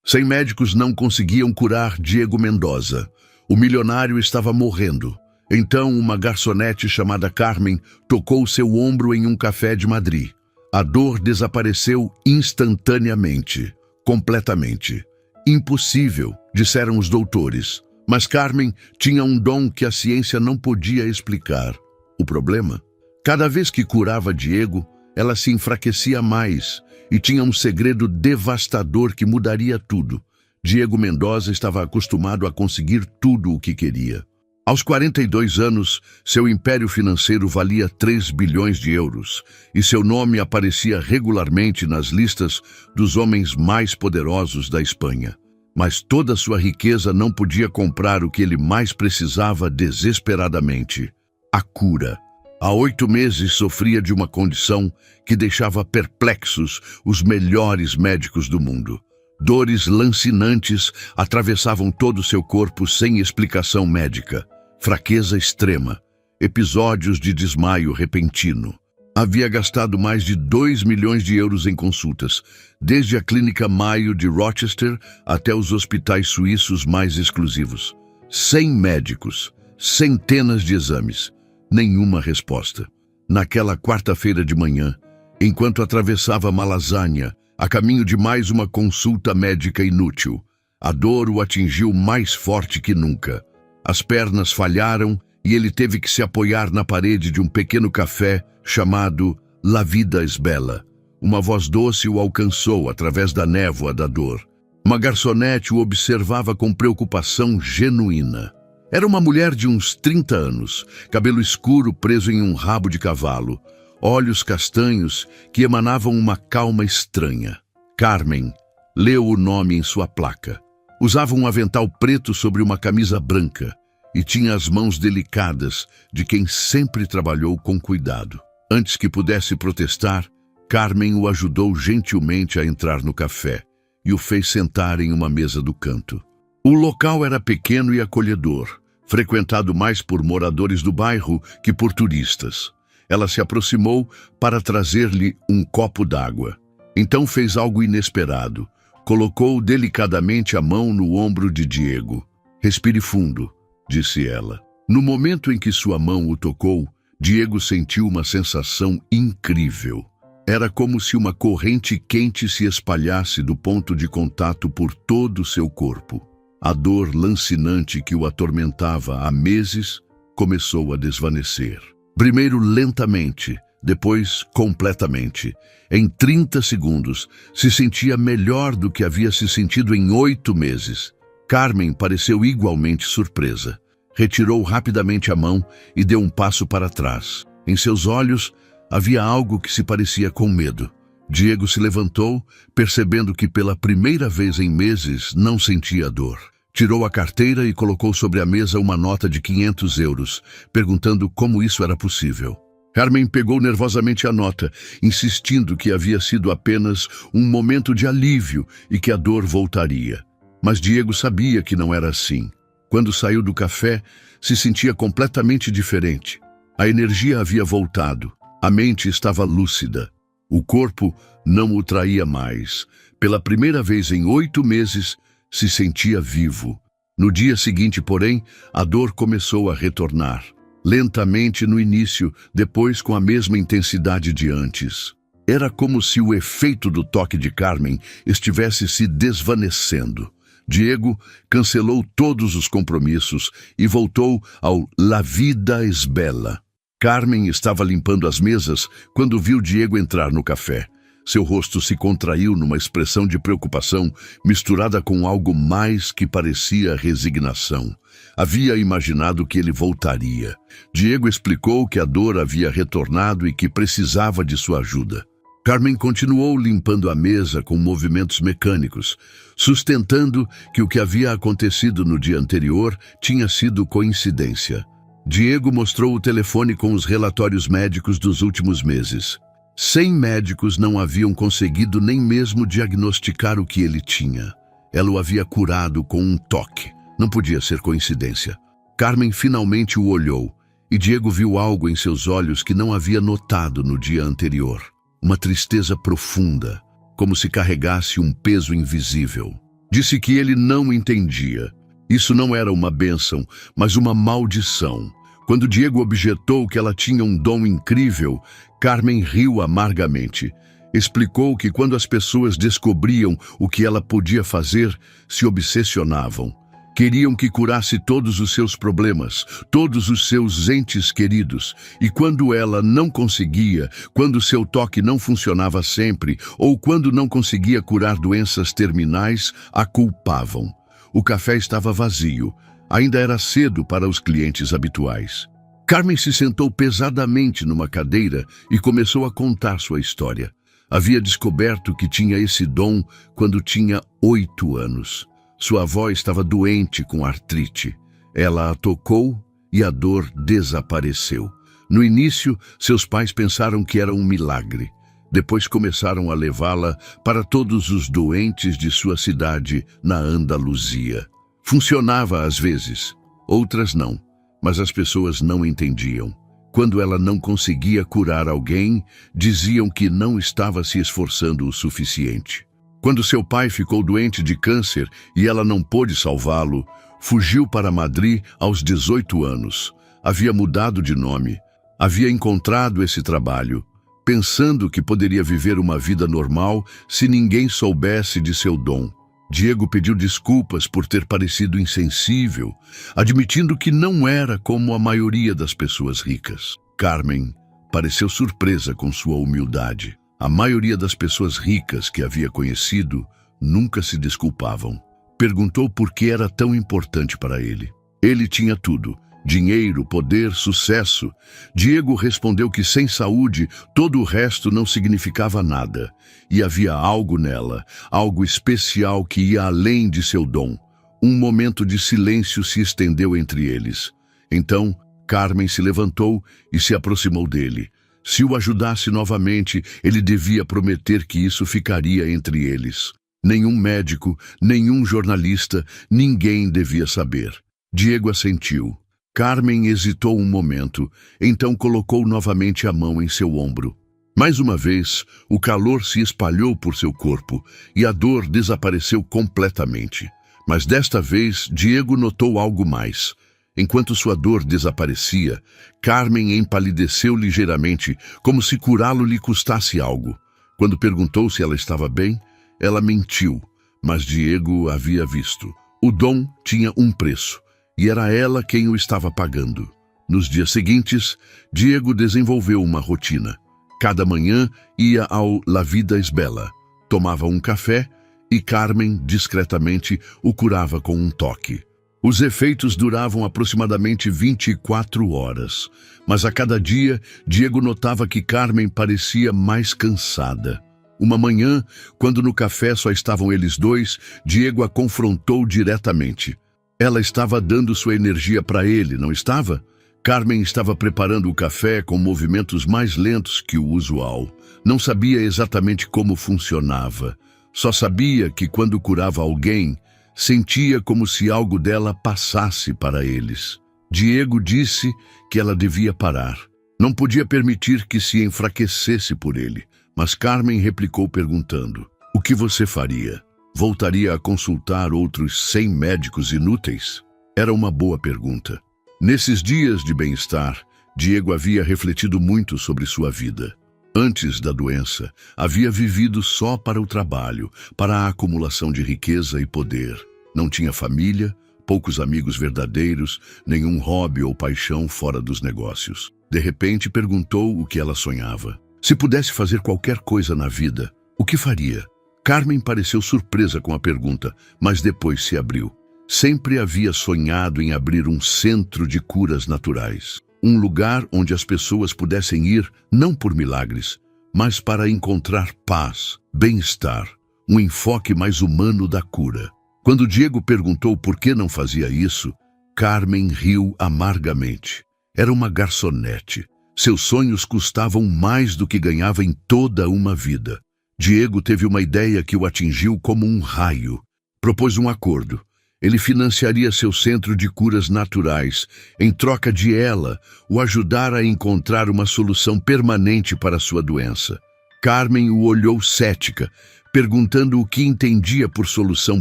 100 médicos não conseguiam curar Diego Mendoza. O milionário estava morrendo. Então, uma garçonete chamada Carmen tocou seu ombro em um café de Madrid. A dor desapareceu instantaneamente, completamente. Impossível, disseram os doutores. Mas Carmen tinha um dom que a ciência não podia explicar. O problema? Cada vez que curava Diego, ela se enfraquecia mais e tinha um segredo devastador que mudaria tudo. Diego Mendoza estava acostumado a conseguir tudo o que queria. Aos 42 anos, seu império financeiro valia 3 bilhões de euros e seu nome aparecia regularmente nas listas dos homens mais poderosos da Espanha. Mas toda sua riqueza não podia comprar o que ele mais precisava desesperadamente: a cura. Há 8 meses sofria de uma condição que deixava perplexos os melhores médicos do mundo. Dores lancinantes atravessavam todo o seu corpo sem explicação médica. Fraqueza extrema, episódios de desmaio repentino. Havia gastado mais de 2 milhões de euros em consultas, desde a Clínica Mayo de Rochester até os hospitais suíços mais exclusivos. 100 médicos, centenas de exames, nenhuma resposta. Naquela quarta-feira de manhã, enquanto atravessava Malasanha, a caminho de mais uma consulta médica inútil, a dor o atingiu mais forte que nunca. As pernas falharam e ele teve que se apoiar na parede de um pequeno café chamado La Vida es Bella. Uma voz doce o alcançou através da névoa da dor. Uma garçonete o observava com preocupação genuína. Era uma mulher de uns 30 anos, cabelo escuro preso em um rabo de cavalo, olhos castanhos que emanavam uma calma estranha. Carmen leu o nome em sua placa. Usava um avental preto sobre uma camisa branca e tinha as mãos delicadas de quem sempre trabalhou com cuidado. Antes que pudesse protestar, Carmen o ajudou gentilmente a entrar no café e o fez sentar em uma mesa do canto. O local era pequeno e acolhedor, frequentado mais por moradores do bairro que por turistas. Ela se aproximou para trazer-lhe um copo d'água. Então fez algo inesperado. Colocou delicadamente a mão no ombro de Diego. "Respire fundo", disse ela. No momento em que sua mão o tocou, Diego sentiu uma sensação incrível. Era como se uma corrente quente se espalhasse do ponto de contato por todo o seu corpo. A dor lancinante que o atormentava há meses começou a desvanecer. Primeiro lentamente, depois completamente. Em 30 segundos, se sentia melhor do que havia se sentido em 8 meses. Carmen pareceu igualmente surpresa. Retirou rapidamente a mão e deu um passo para trás. Em seus olhos havia algo que se parecia com medo. Diego se levantou, percebendo que pela primeira vez em meses não sentia dor. Tirou a carteira e colocou sobre a mesa uma nota de 500 euros, perguntando como isso era possível. Carmen pegou nervosamente a nota, insistindo que havia sido apenas um momento de alívio e que a dor voltaria. Mas Diego sabia que não era assim. Quando saiu do café, se sentia completamente diferente. A energia havia voltado. A mente estava lúcida. O corpo não o traía mais. Pela primeira vez em 8 meses, se sentia vivo. No dia seguinte, porém, a dor começou a retornar. Lentamente no início, depois com a mesma intensidade de antes. Era como se o efeito do toque de Carmen estivesse se desvanecendo. Diego cancelou todos os compromissos e voltou ao La Vida es Bella. Carmen estava limpando as mesas quando viu Diego entrar no café. Seu rosto se contraiu numa expressão de preocupação, misturada com algo mais que parecia resignação. Havia imaginado que ele voltaria. Diego explicou que a dor havia retornado e que precisava de sua ajuda. Carmen continuou limpando a mesa com movimentos mecânicos, sustentando que o que havia acontecido no dia anterior tinha sido coincidência. Diego mostrou o telefone com os relatórios médicos dos últimos meses. 100 médicos não haviam conseguido nem mesmo diagnosticar o que ele tinha. Ela o havia curado com um toque. Não podia ser coincidência. Carmen finalmente o olhou, e Diego viu algo em seus olhos que não havia notado no dia anterior. Uma tristeza profunda, como se carregasse um peso invisível. Disse que ele não entendia. Isso não era uma bênção, mas uma maldição. Quando Diego objetou que ela tinha um dom incrível, Carmen riu amargamente. Explicou que quando as pessoas descobriam o que ela podia fazer, se obsessionavam. Queriam que curasse todos os seus problemas, todos os seus entes queridos. E quando ela não conseguia, quando seu toque não funcionava sempre, ou quando não conseguia curar doenças terminais, a culpavam. O café estava vazio. Ainda era cedo para os clientes habituais. Carmen se sentou pesadamente numa cadeira e começou a contar sua história. Havia descoberto que tinha esse dom quando tinha 8 anos. Sua avó estava doente com artrite. Ela a tocou e a dor desapareceu. No início, seus pais pensaram que era um milagre. Depois começaram a levá-la para todos os doentes de sua cidade na Andaluzia. Funcionava às vezes, outras não, mas as pessoas não entendiam. Quando ela não conseguia curar alguém, diziam que não estava se esforçando o suficiente. Quando seu pai ficou doente de câncer e ela não pôde salvá-lo, fugiu para Madrid aos 18 anos. Havia mudado de nome, havia encontrado esse trabalho, pensando que poderia viver uma vida normal se ninguém soubesse de seu dom. Diego pediu desculpas por ter parecido insensível, admitindo que não era como a maioria das pessoas ricas. Carmen pareceu surpresa com sua humildade. A maioria das pessoas ricas que havia conhecido nunca se desculpavam. Perguntou por que era tão importante para ele. Ele tinha tudo: dinheiro, poder, sucesso. Diego respondeu que sem saúde, todo o resto não significava nada. E havia algo nela, algo especial que ia além de seu dom. Um momento de silêncio se estendeu entre eles. Então, Carmen se levantou e se aproximou dele. Se o ajudasse novamente, ele devia prometer que isso ficaria entre eles. Nenhum médico, nenhum jornalista, ninguém devia saber. Diego assentiu. Carmen hesitou um momento, então colocou novamente a mão em seu ombro. Mais uma vez, o calor se espalhou por seu corpo e a dor desapareceu completamente. Mas desta vez, Diego notou algo mais. Enquanto sua dor desaparecia, Carmen empalideceu ligeiramente, como se curá-lo lhe custasse algo. Quando perguntou se ela estava bem, ela mentiu, mas Diego havia visto. O dom tinha um preço, e era ela quem o estava pagando. Nos dias seguintes, Diego desenvolveu uma rotina. Cada manhã ia ao La Vida es Bella, tomava um café e Carmen, discretamente, o curava com um toque. Os efeitos duravam aproximadamente 24 horas, mas a cada dia, Diego notava que Carmen parecia mais cansada. Uma manhã, quando no café só estavam eles dois, Diego a confrontou diretamente. Ela estava dando sua energia para ele, não estava? Carmen estava preparando o café com movimentos mais lentos que o usual. Não sabia exatamente como funcionava. Só sabia que quando curava alguém, sentia como se algo dela passasse para eles. Diego disse que ela devia parar. Não podia permitir que se enfraquecesse por ele. Mas Carmen replicou perguntando: "O que você faria? Voltaria a consultar outros 100 médicos inúteis?" Era uma boa pergunta. Nesses dias de bem-estar, Diego havia refletido muito sobre sua vida. Antes da doença, havia vivido só para o trabalho, para a acumulação de riqueza e poder. Não tinha família, poucos amigos verdadeiros, nenhum hobby ou paixão fora dos negócios. De repente, perguntou o que ela sonhava. Se pudesse fazer qualquer coisa na vida, o que faria? Carmen pareceu surpresa com a pergunta, mas depois se abriu. Sempre havia sonhado em abrir um centro de curas naturais. Um lugar onde as pessoas pudessem ir, não por milagres, mas para encontrar paz, bem-estar, um enfoque mais humano da cura. Quando Diego perguntou por que não fazia isso, Carmen riu amargamente. Era uma garçonete. Seus sonhos custavam mais do que ganhava em toda uma vida. Diego teve uma ideia que o atingiu como um raio. Propôs um acordo. Ele financiaria seu centro de curas naturais, em troca de ela, o ajudar a encontrar uma solução permanente para sua doença. Carmen o olhou cética, perguntando o que entendia por solução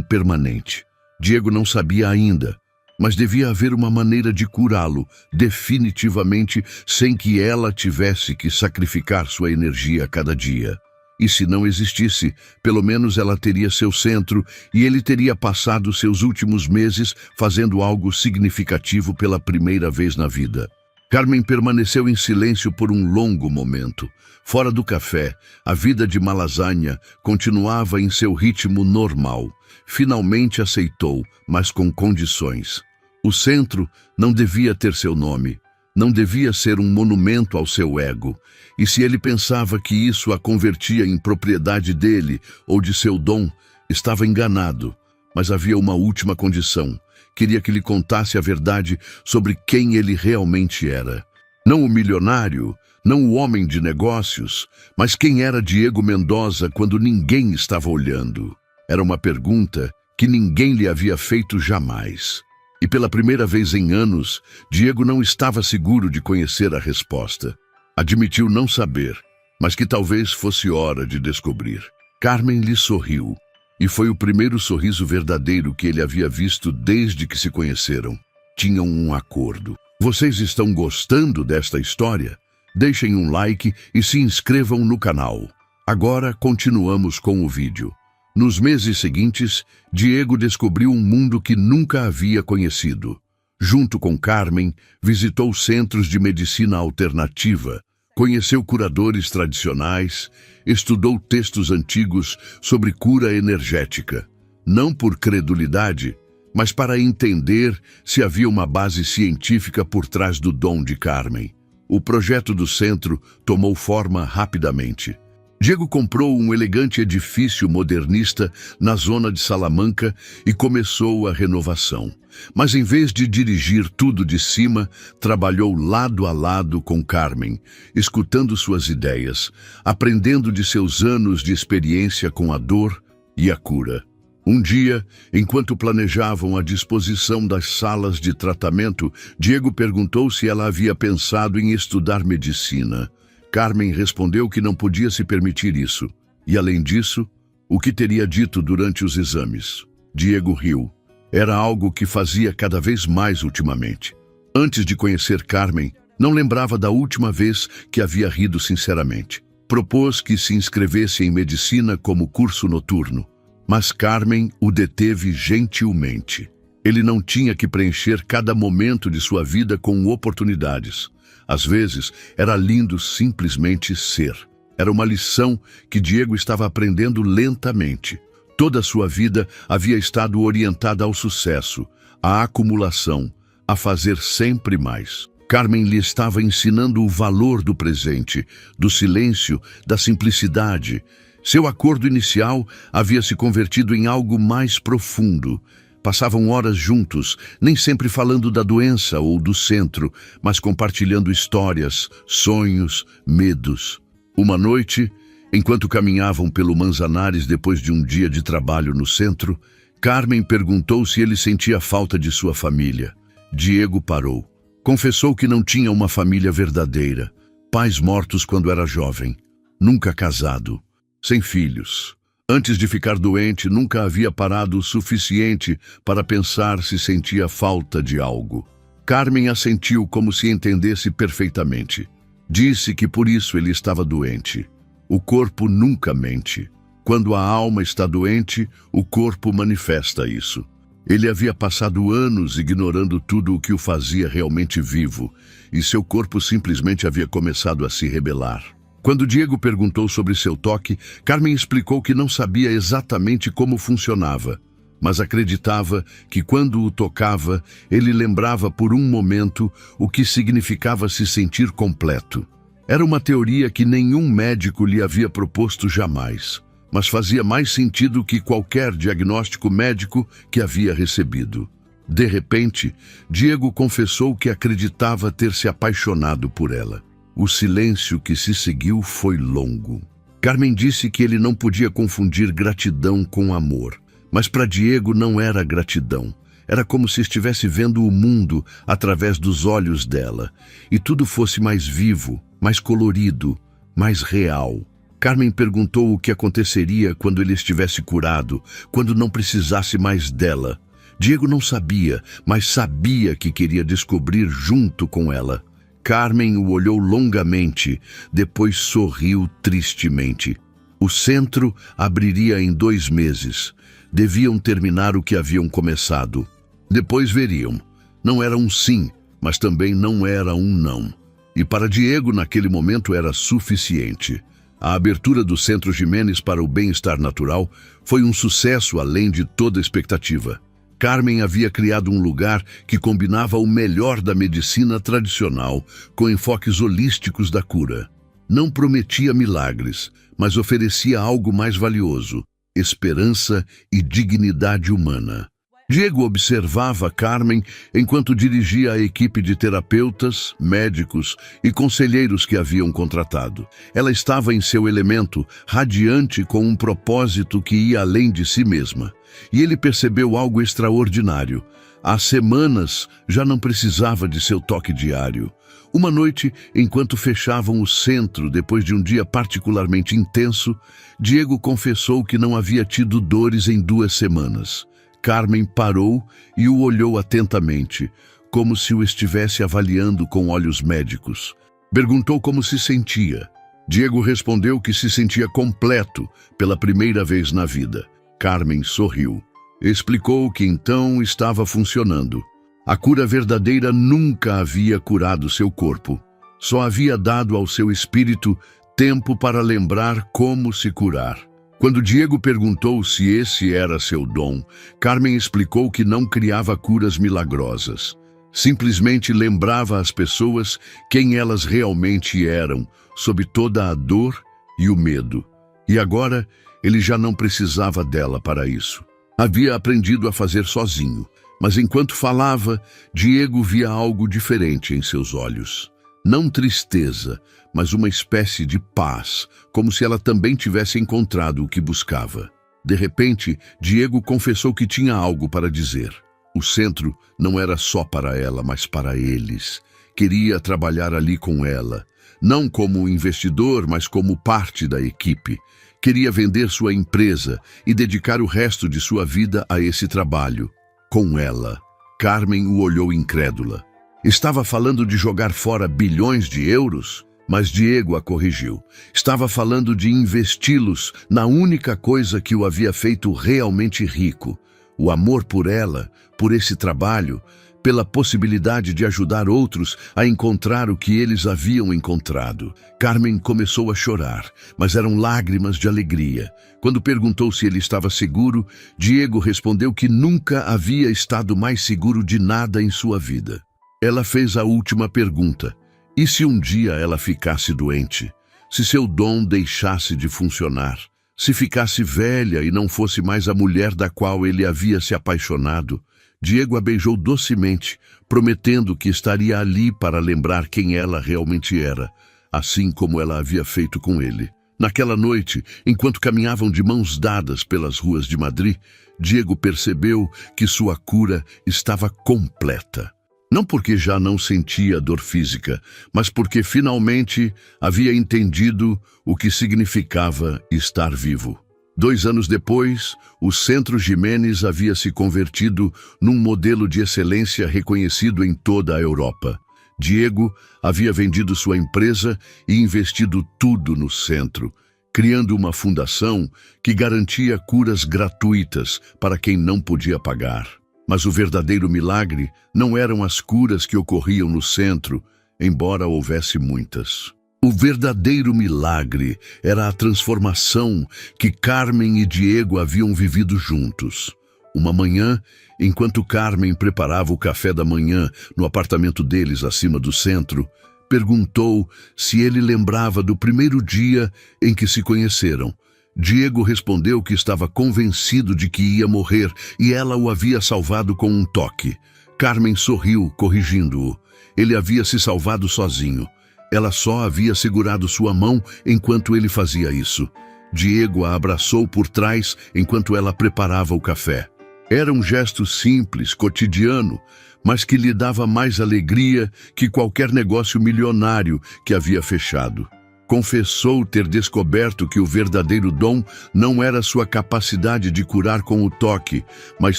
permanente. Diego não sabia ainda, mas devia haver uma maneira de curá-lo, definitivamente, sem que ela tivesse que sacrificar sua energia a cada dia. E se não existisse, pelo menos ela teria seu centro e ele teria passado seus últimos meses fazendo algo significativo pela primeira vez na vida. Carmen permaneceu em silêncio por um longo momento. Fora do café, a vida de Malasanha continuava em seu ritmo normal. Finalmente aceitou, mas com condições. O centro não devia ter seu nome. Não devia ser um monumento ao seu ego. E se ele pensava que isso a convertia em propriedade dele ou de seu dom, estava enganado. Mas havia uma última condição. Queria que lhe contasse a verdade sobre quem ele realmente era. Não o milionário, não o homem de negócios, mas quem era Diego Mendoza quando ninguém estava olhando. Era uma pergunta que ninguém lhe havia feito jamais. E pela primeira vez em anos, Diego não estava seguro de conhecer a resposta. Admitiu não saber, mas que talvez fosse hora de descobrir. Carmen lhe sorriu, e foi o primeiro sorriso verdadeiro que ele havia visto desde que se conheceram. Tinham um acordo. Vocês estão gostando desta história? Deixem um like e se inscrevam no canal. Agora continuamos com o vídeo. Nos meses seguintes, Diego descobriu um mundo que nunca havia conhecido. Junto com Carmen, visitou centros de medicina alternativa, conheceu curadores tradicionais, estudou textos antigos sobre cura energética. Não por credulidade, mas para entender se havia uma base científica por trás do dom de Carmen. O projeto do centro tomou forma rapidamente. Diego comprou um elegante edifício modernista na zona de Salamanca e começou a renovação. Mas em vez de dirigir tudo de cima, trabalhou lado a lado com Carmen, escutando suas ideias, aprendendo de seus anos de experiência com a dor e a cura. Um dia, enquanto planejavam a disposição das salas de tratamento, Diego perguntou se ela havia pensado em estudar medicina. Carmen respondeu que não podia se permitir isso. E, além disso, o que teria dito durante os exames? Diego riu. Era algo que fazia cada vez mais ultimamente. Antes de conhecer Carmen, não lembrava da última vez que havia rido sinceramente. Propôs que se inscrevesse em medicina como curso noturno, mas Carmen o deteve gentilmente. Ele não tinha que preencher cada momento de sua vida com oportunidades. Às vezes, era lindo simplesmente ser. Era uma lição que Diego estava aprendendo lentamente. Toda a sua vida havia estado orientada ao sucesso, à acumulação, a fazer sempre mais. Carmen lhe estava ensinando o valor do presente, do silêncio, da simplicidade. Seu acordo inicial havia se convertido em algo mais profundo. Passavam horas juntos, nem sempre falando da doença ou do centro, mas compartilhando histórias, sonhos, medos. Uma noite, enquanto caminhavam pelo Manzanares depois de um dia de trabalho no centro, Carmen perguntou se ele sentia falta de sua família. Diego parou. Confessou que não tinha uma família verdadeira. Pais mortos quando era jovem. Nunca casado. Sem filhos. Antes de ficar doente, nunca havia parado o suficiente para pensar se sentia falta de algo. Carmen assentiu como se entendesse perfeitamente. Disse que por isso ele estava doente. O corpo nunca mente. Quando a alma está doente, o corpo manifesta isso. Ele havia passado anos ignorando tudo o que o fazia realmente vivo, e seu corpo simplesmente havia começado a se rebelar. Quando Diego perguntou sobre seu toque, Carmen explicou que não sabia exatamente como funcionava, mas acreditava que quando o tocava, ele lembrava por um momento o que significava se sentir completo. Era uma teoria que nenhum médico lhe havia proposto jamais, mas fazia mais sentido que qualquer diagnóstico médico que havia recebido. De repente, Diego confessou que acreditava ter se apaixonado por ela. O silêncio que se seguiu foi longo. Carmen disse que ele não podia confundir gratidão com amor. Mas para Diego não era gratidão. Era como se estivesse vendo o mundo através dos olhos dela. E tudo fosse mais vivo, mais colorido, mais real. Carmen perguntou o que aconteceria quando ele estivesse curado, quando não precisasse mais dela. Diego não sabia, mas sabia que queria descobrir junto com ela. Carmen o olhou longamente, depois sorriu tristemente. O centro abriria em 2 meses. Deviam terminar o que haviam começado. Depois veriam. Não era um sim, mas também não era um não. E para Diego, naquele momento, era suficiente. A abertura do Centro Jimenez para o bem-estar natural foi um sucesso além de toda expectativa. Carmen havia criado um lugar que combinava o melhor da medicina tradicional com enfoques holísticos da cura. Não prometia milagres, mas oferecia algo mais valioso: esperança e dignidade humana. Diego observava Carmen enquanto dirigia a equipe de terapeutas, médicos e conselheiros que haviam contratado. Ela estava em seu elemento, radiante com um propósito que ia além de si mesma. E ele percebeu algo extraordinário. Há semanas já não precisava de seu toque diário. Uma noite, enquanto fechavam o centro depois de um dia particularmente intenso, Diego confessou que não havia tido dores em 2 semanas. Carmen parou e o olhou atentamente, como se o estivesse avaliando com olhos médicos. Perguntou como se sentia. Diego respondeu que se sentia completo pela primeira vez na vida. Carmen sorriu. Explicou que então estava funcionando. A cura verdadeira nunca havia curado seu corpo. Só havia dado ao seu espírito tempo para lembrar como se curar. Quando Diego perguntou se esse era seu dom, Carmen explicou que não criava curas milagrosas. Simplesmente lembrava às pessoas quem elas realmente eram, sob toda a dor e o medo. E agora, ele já não precisava dela para isso. Havia aprendido a fazer sozinho, mas enquanto falava, Diego via algo diferente em seus olhos. Não tristeza, mas uma espécie de paz, como se ela também tivesse encontrado o que buscava. De repente, Diego confessou que tinha algo para dizer. O centro não era só para ela, mas para eles. Queria trabalhar ali com ela, não como investidor, mas como parte da equipe. Queria vender sua empresa e dedicar o resto de sua vida a esse trabalho. Com ela. Carmen o olhou incrédula. Estava falando de jogar fora bilhões de euros? Mas Diego a corrigiu. Estava falando de investi-los na única coisa que o havia feito realmente rico: o amor por ela, por esse trabalho, pela possibilidade de ajudar outros a encontrar o que eles haviam encontrado. Carmen começou a chorar, mas eram lágrimas de alegria. Quando perguntou se ele estava seguro, Diego respondeu que nunca havia estado mais seguro de nada em sua vida. Ela fez a última pergunta. E se um dia ela ficasse doente? Se seu dom deixasse de funcionar? Se ficasse velha e não fosse mais a mulher da qual ele havia se apaixonado? Diego a beijou docemente, prometendo que estaria ali para lembrar quem ela realmente era, assim como ela havia feito com ele. Naquela noite, enquanto caminhavam de mãos dadas pelas ruas de Madrid, Diego percebeu que sua cura estava completa. Não porque já não sentia dor física, mas porque finalmente havia entendido o que significava estar vivo. 2 anos depois, o Centro Jimenez havia se convertido num modelo de excelência reconhecido em toda a Europa. Diego havia vendido sua empresa e investido tudo no centro, criando uma fundação que garantia curas gratuitas para quem não podia pagar. Mas o verdadeiro milagre não eram as curas que ocorriam no centro, embora houvesse muitas. O verdadeiro milagre era a transformação que Carmen e Diego haviam vivido juntos. Uma manhã, enquanto Carmen preparava o café da manhã no apartamento deles acima do centro, perguntou se ele lembrava do primeiro dia em que se conheceram. Diego respondeu que estava convencido de que ia morrer e ela o havia salvado com um toque. Carmen sorriu, corrigindo-o. Ele havia se salvado sozinho. Ela só havia segurado sua mão enquanto ele fazia isso. Diego a abraçou por trás enquanto ela preparava o café. Era um gesto simples, cotidiano, mas que lhe dava mais alegria que qualquer negócio milionário que havia fechado. Confessou ter descoberto que o verdadeiro dom não era sua capacidade de curar com o toque, mas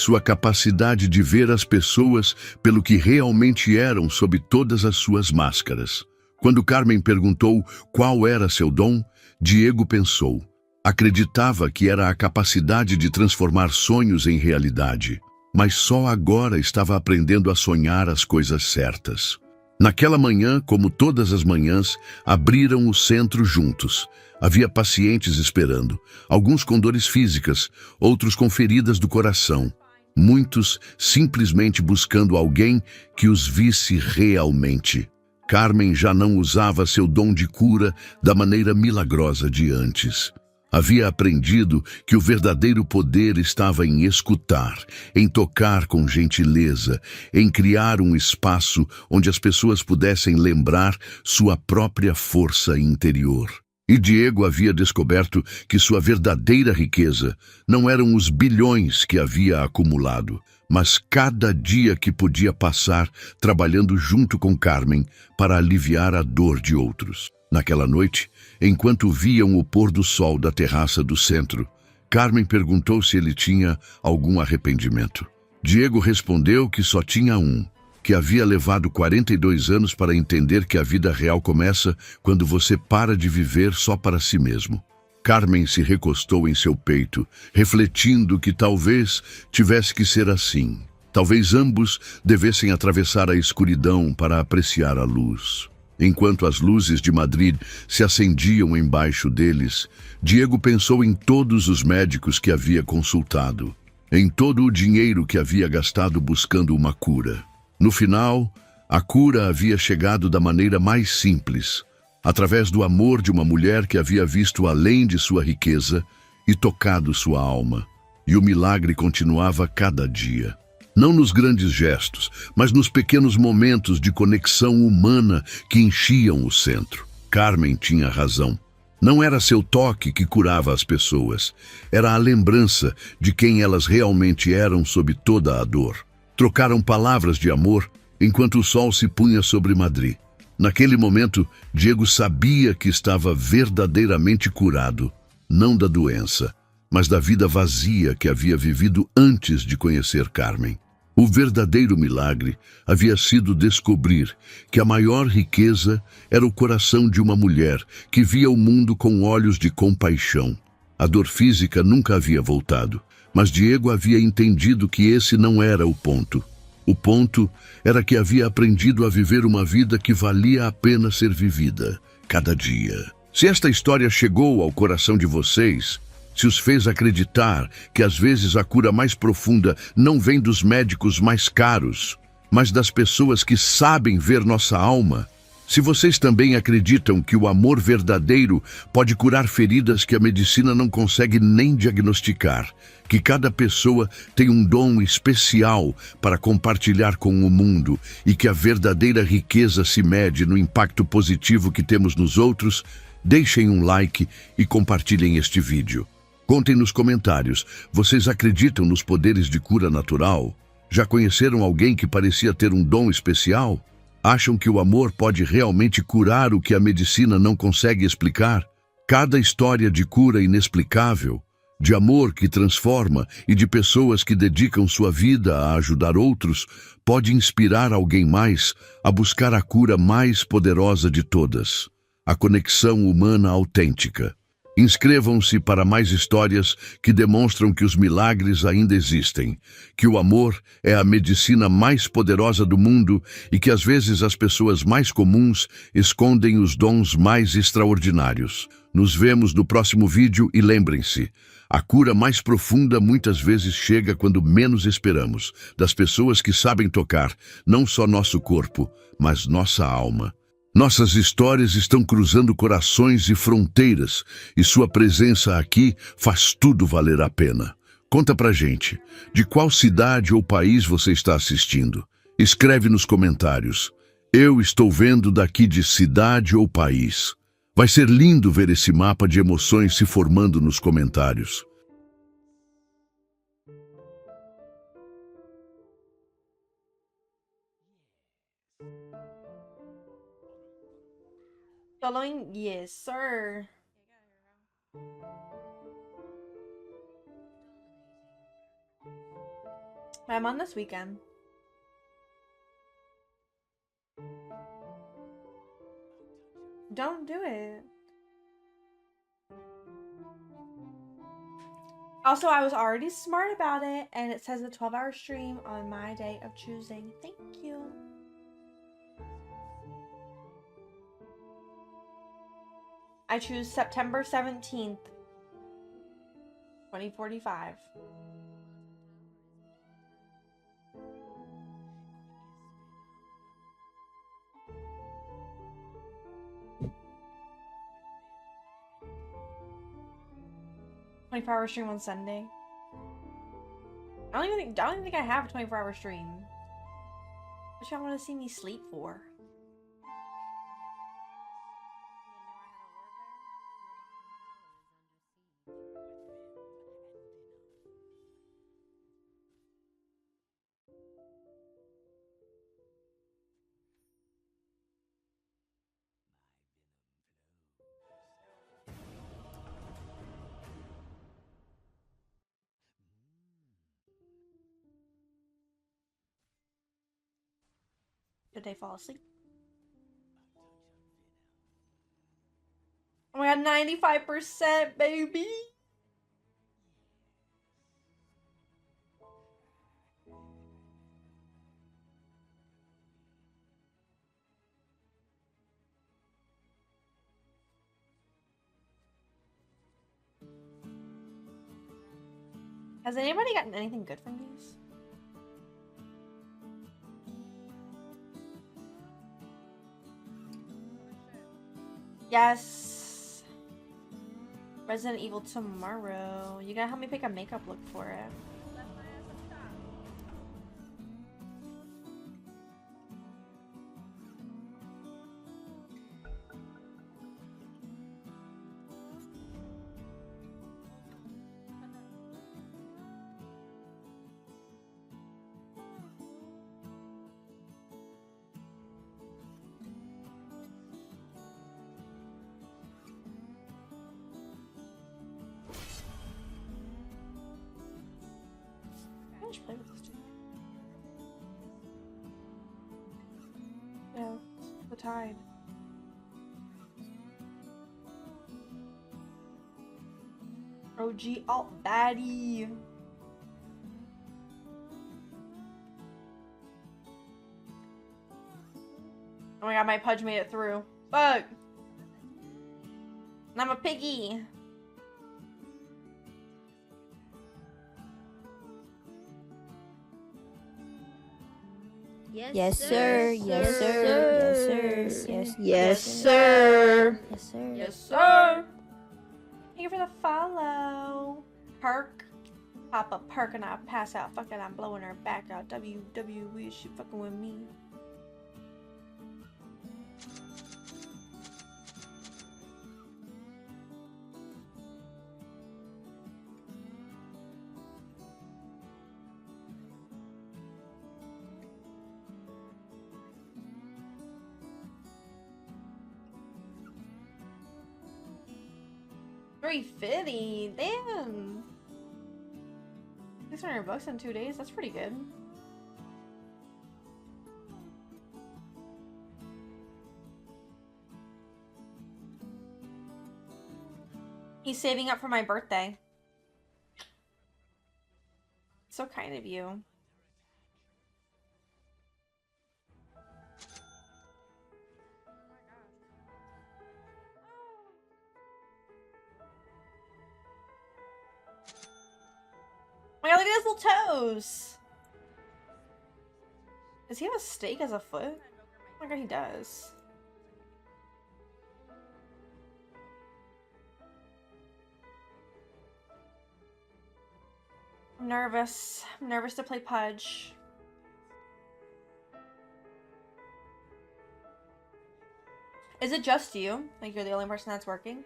sua capacidade de ver as pessoas pelo que realmente eram sob todas as suas máscaras. Quando Carmen perguntou qual era seu dom, Diego pensou. Acreditava que era a capacidade de transformar sonhos em realidade, mas só agora estava aprendendo a sonhar as coisas certas. Naquela manhã, como todas as manhãs, abriram o centro juntos. Havia pacientes esperando, alguns com dores físicas, outros com feridas do coração. Muitos simplesmente buscando alguém que os visse realmente. Carmen já não usava seu dom de cura da maneira milagrosa de antes. Havia aprendido que o verdadeiro poder estava em escutar, em tocar com gentileza, em criar um espaço onde as pessoas pudessem lembrar sua própria força interior. E Diego havia descoberto que sua verdadeira riqueza não eram os bilhões que havia acumulado, mas cada dia que podia passar trabalhando junto com Carmen para aliviar a dor de outros. Naquela noite, enquanto viam o pôr do sol da terraça do centro, Carmen perguntou se ele tinha algum arrependimento. Diego respondeu que só tinha um, que havia levado 42 anos para entender que a vida real começa quando você para de viver só para si mesmo. Carmen se recostou em seu peito, refletindo que talvez tivesse que ser assim. Talvez ambos devessem atravessar a escuridão para apreciar a luz. Enquanto as luzes de Madrid se acendiam embaixo deles, Diego pensou em todos os médicos que havia consultado, em todo o dinheiro que havia gastado buscando uma cura. No final, a cura havia chegado da maneira mais simples, através do amor de uma mulher que havia visto além de sua riqueza e tocado sua alma. E o milagre continuava cada dia. Não nos grandes gestos, mas nos pequenos momentos de conexão humana que enchiam o centro. Carmen tinha razão. Não era seu toque que curava as pessoas. Era a lembrança de quem elas realmente eram sob toda a dor. Trocaram palavras de amor enquanto o sol se punha sobre Madrid. Naquele momento, Diego sabia que estava verdadeiramente curado, não da doença, mas da vida vazia que havia vivido antes de conhecer Carmen. O verdadeiro milagre havia sido descobrir que a maior riqueza era o coração de uma mulher que via o mundo com olhos de compaixão. A dor física nunca havia voltado, mas Diego havia entendido que esse não era o ponto. O ponto era que havia aprendido a viver uma vida que valia a pena ser vivida, cada dia. Se esta história chegou ao coração de vocês, se os fez acreditar que às vezes a cura mais profunda não vem dos médicos mais caros, mas das pessoas que sabem ver nossa alma, se vocês também acreditam que o amor verdadeiro pode curar feridas que a medicina não consegue nem diagnosticar, que cada pessoa tem um dom especial para compartilhar com o mundo e que a verdadeira riqueza se mede no impacto positivo que temos nos outros, deixem um like e compartilhem este vídeo. Contem nos comentários, vocês acreditam nos poderes de cura natural? Já conheceram alguém que parecia ter um dom especial? Acham que o amor pode realmente curar o que a medicina não consegue explicar? Cada história de cura inexplicável, de amor que transforma e de pessoas que dedicam sua vida a ajudar outros, pode inspirar alguém mais a buscar a cura mais poderosa de todas, a conexão humana autêntica. Inscrevam-se para mais histórias que demonstram que os milagres ainda existem, que o amor é a medicina mais poderosa do mundo e que às vezes as pessoas mais comuns escondem os dons mais extraordinários. Nos vemos no próximo vídeo e lembrem-se, a cura mais profunda muitas vezes chega quando menos esperamos, das pessoas que sabem tocar não só nosso corpo, mas nossa alma. Nossas histórias estão cruzando corações e fronteiras, e sua presença aqui faz tudo valer a pena. Conta pra gente, de qual cidade ou país você está assistindo? Escreve nos comentários. Eu estou vendo daqui de cidade ou país. Vai ser lindo ver esse mapa de emoções se formando nos comentários. Following? Yes, sir. I'm on this weekend. Don't do it. Also, I was already smart about it, and it says a 12-hour stream on my day of choosing. Thank you. I choose September 17th, 2045. $24-hour stream on Sunday. I don't even think I have a 24-hour stream. What y'all want to see me sleep for? Did they fall asleep? Oh my god, 95%, baby! Has anybody gotten anything good from these? Yes. Resident Evil tomorrow. You gotta help me pick a makeup look for it. I should play with this too. Yeah, the tide. OG alt baddie. Oh my god, my Pudge made it through. Fuck! And I'm a piggy. Yes, sir. Yes, sir. Yes, sir. Yes, Yes, sir. yes, sir. Yes, sir. Thank you for the follow. Perk. Pop a perk and I pass out. Fuck it, I'm blowing her back out. WWE, she fucking with me. $350. Damn. $600 in 2 days. That's pretty good. He's saving up for my birthday. So kind of you. Oh my god, look at his little toes. Does he have a steak as a foot? Oh my god, he does. I'm nervous. I'm nervous to play Pudge. Is it just you? Like you're the only person that's working?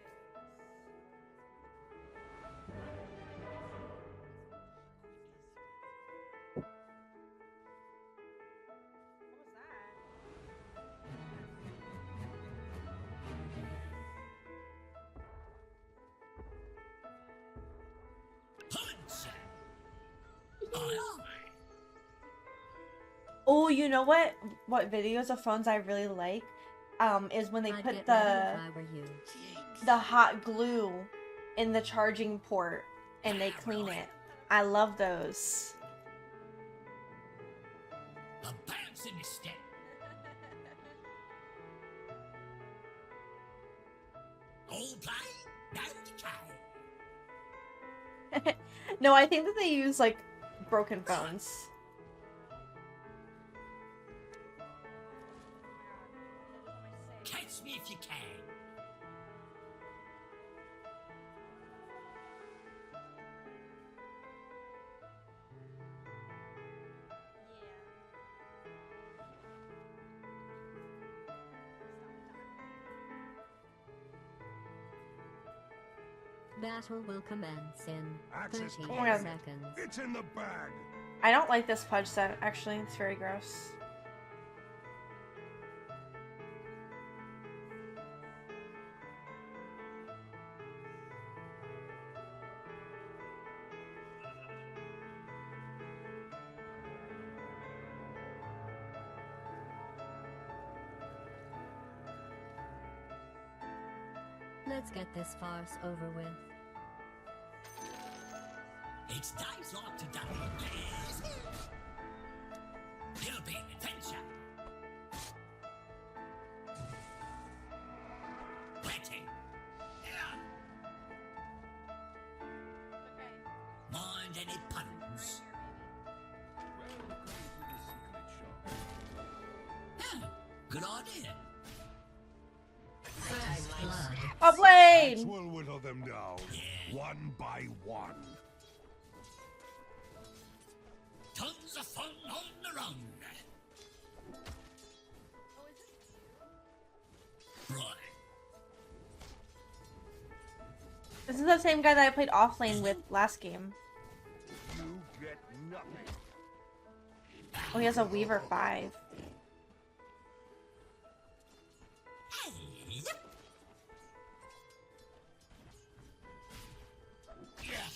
Oh, you know what? What videos of phones I really like? Is when they I'd put get ready if I were you. the hot glue in the charging port and they clean it. I love those. A bouncing step. All play, no decay. No, I think that they use like broken phones. Catch me if you can. Battle will commence in Access 30 Oh my God. seconds. It's in the bag. I don't like this pudge set, actually. It's very gross. Let's get this farce over with. It's days like today. It'll be an adventure. Wetting. Mind any puddles? Good idea. First blood. Oh, Blaine! We'll whittle them down, one by one. Tons of fun on the run. Right. This is the same guy that I played offlane with last game. You get nothing. Oh, he has a Weaver 5. Hey. Yeah.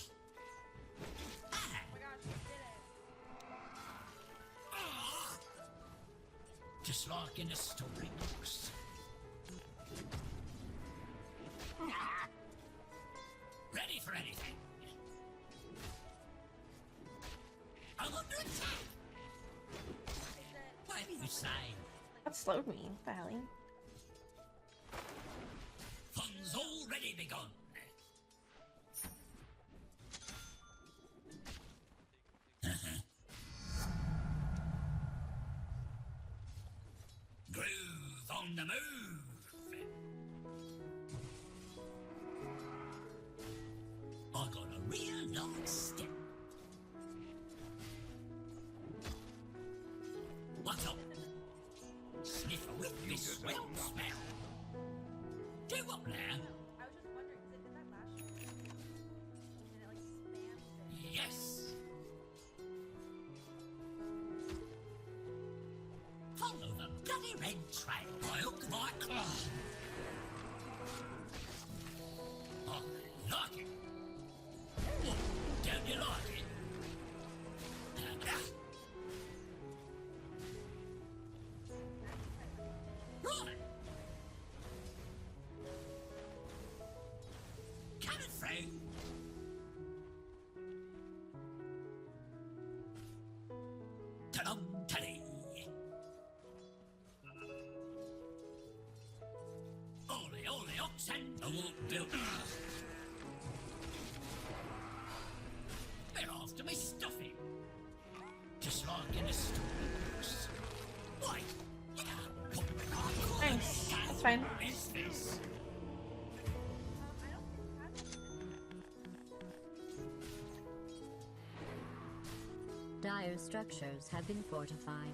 Just like in the storybooks. Ready for anything. I'm under attack. What do you say? That slowed me, what the hell? Fun's already begun. Groove on the move. I got a real nice step. What's up? Sniff a with this swell smell. Do what now? I was just wondering, because it did that last year. And it like spammed it. Yes. Follow the bloody red trail. I hook my claw. I like it. What? Don't you like it? Right. Coming through. Ta-dum, ta-dee. Ole, ole, oxen, I won't build. They're after me stuffing. Just like in the storybooks. Wait, yeah. Thanks, that's fine. Is this? Dire structures have been fortified.